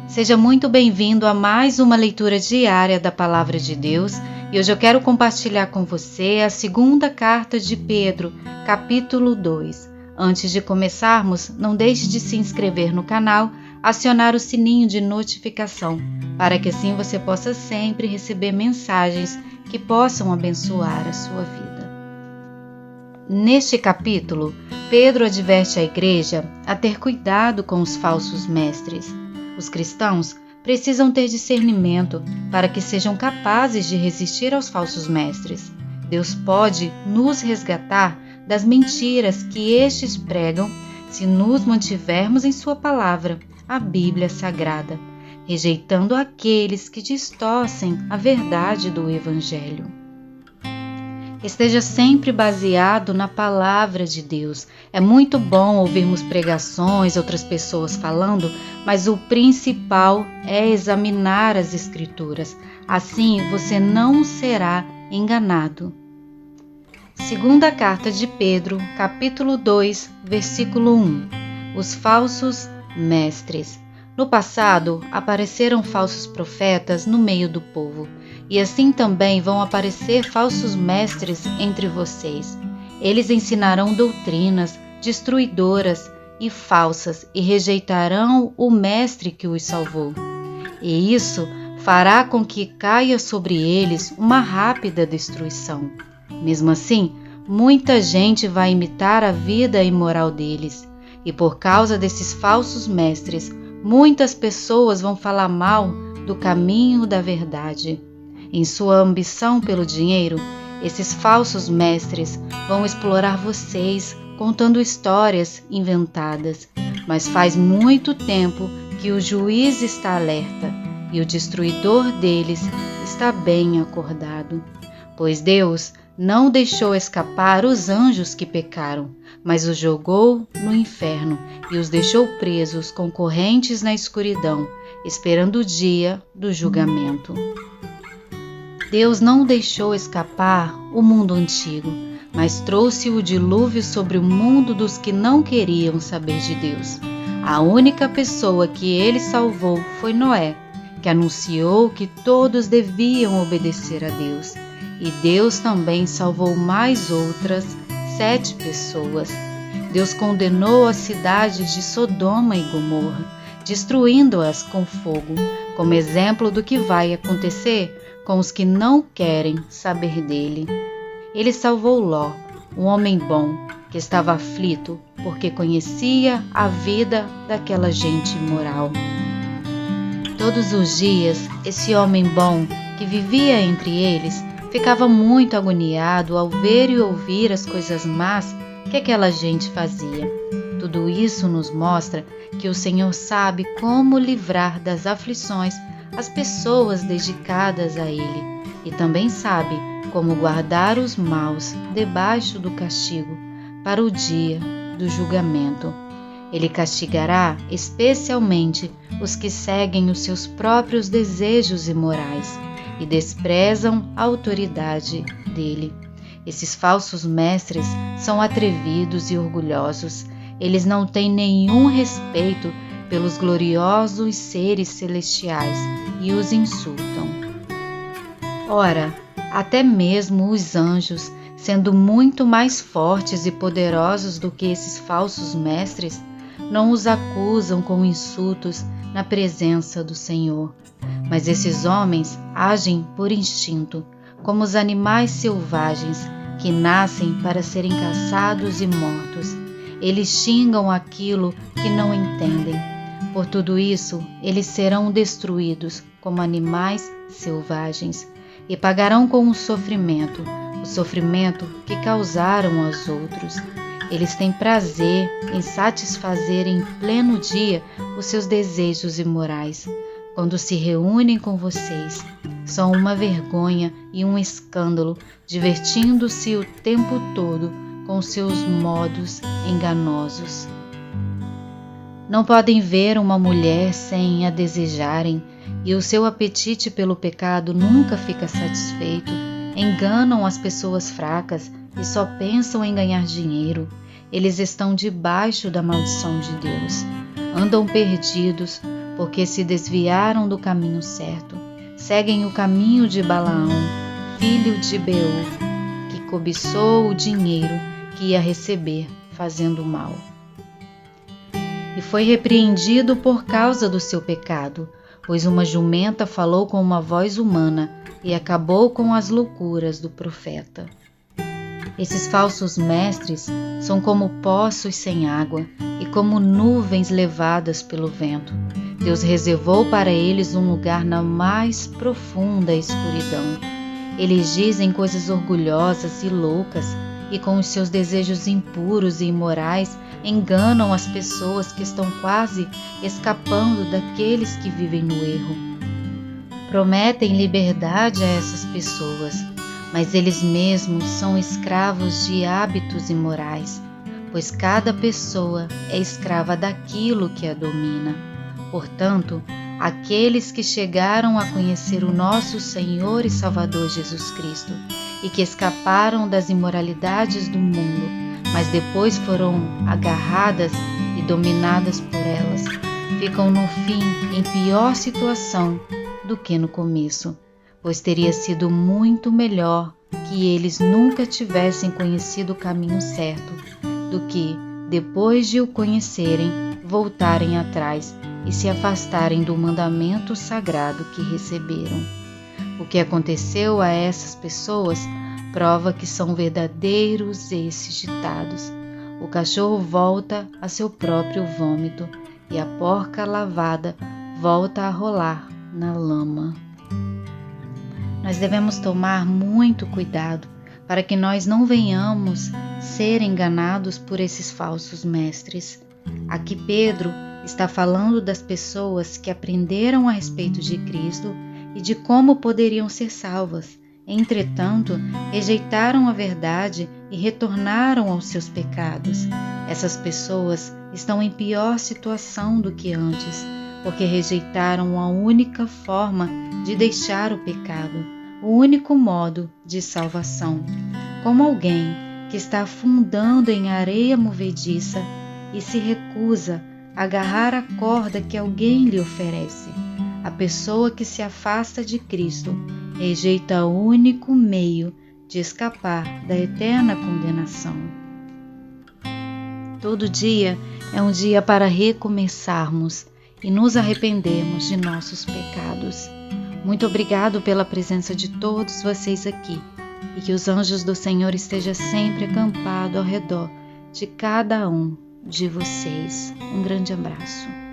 Seja muito bem-vindo a mais uma leitura diária da Palavra de Deus e hoje eu quero compartilhar com você a segunda carta de Pedro, capítulo 2. Antes de começarmos, não deixe de se inscrever no canal, acionar o sininho de notificação, para que assim você possa sempre receber mensagens que possam abençoar a sua vida. Neste capítulo, Pedro adverte a igreja a ter cuidado com os falsos mestres. Os cristãos precisam ter discernimento para que sejam capazes de resistir aos falsos mestres. Deus pode nos resgatar das mentiras que estes pregam se nos mantivermos em sua palavra, a Bíblia Sagrada, rejeitando aqueles que distorcem a verdade do Evangelho. Esteja sempre baseado na palavra de Deus. É muito bom ouvirmos pregações, outras pessoas falando, mas o principal é examinar as Escrituras. Assim você não será enganado. Segunda carta de Pedro, capítulo 2, versículo 1. Os falsos mestres. No passado, apareceram falsos profetas no meio do povo, e assim também vão aparecer falsos mestres entre vocês. Eles ensinarão doutrinas destruidoras e falsas e rejeitarão o mestre que os salvou. E isso fará com que caia sobre eles uma rápida destruição. Mesmo assim, muita gente vai imitar a vida imoral deles, e por causa desses falsos mestres, muitas pessoas vão falar mal do caminho da verdade. Em sua ambição pelo dinheiro, esses falsos mestres vão explorar vocês contando histórias inventadas. Mas faz muito tempo que o juiz está alerta e o destruidor deles está bem acordado. Pois Deus não deixou escapar os anjos que pecaram, mas os jogou no inferno e os deixou presos com correntes na escuridão, esperando o dia do julgamento. Deus não deixou escapar o mundo antigo, mas trouxe o dilúvio sobre o mundo dos que não queriam saber de Deus. A única pessoa que ele salvou foi Noé, que anunciou que todos deviam obedecer a Deus. E Deus também salvou mais outras 7 pessoas. Deus condenou as cidades de Sodoma e Gomorra, destruindo-as com fogo, como exemplo do que vai acontecer com os que não querem saber dele. Ele salvou Ló, um homem bom, que estava aflito porque conhecia a vida daquela gente imoral. Todos os dias, esse homem bom que vivia entre eles ficava muito agoniado ao ver e ouvir as coisas más que aquela gente fazia. Tudo isso nos mostra que o Senhor sabe como livrar das aflições as pessoas dedicadas a Ele e também sabe como guardar os maus debaixo do castigo para o dia do julgamento. Ele castigará especialmente os que seguem os seus próprios desejos imorais e desprezam a autoridade dele. Esses falsos mestres são atrevidos e orgulhosos. Eles não têm nenhum respeito pelos gloriosos seres celestiais e os insultam. Ora, até mesmo os anjos, sendo muito mais fortes e poderosos do que esses falsos mestres, não os acusam com insultos na presença do Senhor. Mas esses homens agem por instinto, como os animais selvagens que nascem para serem caçados e mortos. Eles xingam aquilo que não entendem. Por tudo isso, eles serão destruídos como animais selvagens e pagarão com o sofrimento que causaram aos outros. Eles têm prazer em satisfazer em pleno dia os seus desejos imorais. Quando se reúnem com vocês, são uma vergonha e um escândalo, divertindo-se o tempo todo com seus modos enganosos. Não podem ver uma mulher sem a desejarem, e o seu apetite pelo pecado nunca fica satisfeito. Enganam as pessoas fracas e só pensam em ganhar dinheiro. Eles estão debaixo da maldição de Deus. Andam perdidos porque se desviaram do caminho certo. Seguem o caminho de Balaão, filho de Beor, que cobiçou o dinheiro que ia receber fazendo mal. E foi repreendido por causa do seu pecado, pois uma jumenta falou com uma voz humana e acabou com as loucuras do profeta. Esses falsos mestres são como poços sem água e como nuvens levadas pelo vento. Deus reservou para eles um lugar na mais profunda escuridão. Eles dizem coisas orgulhosas e loucas e com os seus desejos impuros e imorais enganam as pessoas que estão quase escapando daqueles que vivem no erro. Prometem liberdade a essas pessoas, mas eles mesmos são escravos de hábitos imorais, pois cada pessoa é escrava daquilo que a domina. Portanto, aqueles que chegaram a conhecer o nosso Senhor e Salvador Jesus Cristo e que escaparam das imoralidades do mundo, mas depois foram agarradas e dominadas por elas, ficam no fim em pior situação do que no começo, pois teria sido muito melhor que eles nunca tivessem conhecido o caminho certo, do que, depois de o conhecerem, voltarem atrás e se afastarem do mandamento sagrado que receberam. O que aconteceu a essas pessoas prova que são verdadeiros esses ditados. O cachorro volta a seu próprio vômito e a porca lavada volta a rolar na lama. Nós devemos tomar muito cuidado para que nós não venhamos ser enganados por esses falsos mestres. Aqui Pedro está falando das pessoas que aprenderam a respeito de Cristo e de como poderiam ser salvas. Entretanto, rejeitaram a verdade e retornaram aos seus pecados. Essas pessoas estão em pior situação do que antes, porque rejeitaram a única forma de deixar o pecado, o único modo de salvação. Como alguém que está afundando em areia movediça e se recusa a agarrar a corda que alguém lhe oferece. A pessoa que se afasta de Cristo rejeita o único meio de escapar da eterna condenação. Todo dia é um dia para recomeçarmos e nos arrependermos de nossos pecados. Muito obrigado pela presença de todos vocês aqui e que os anjos do Senhor estejam sempre acampados ao redor de cada um de vocês. Um grande abraço.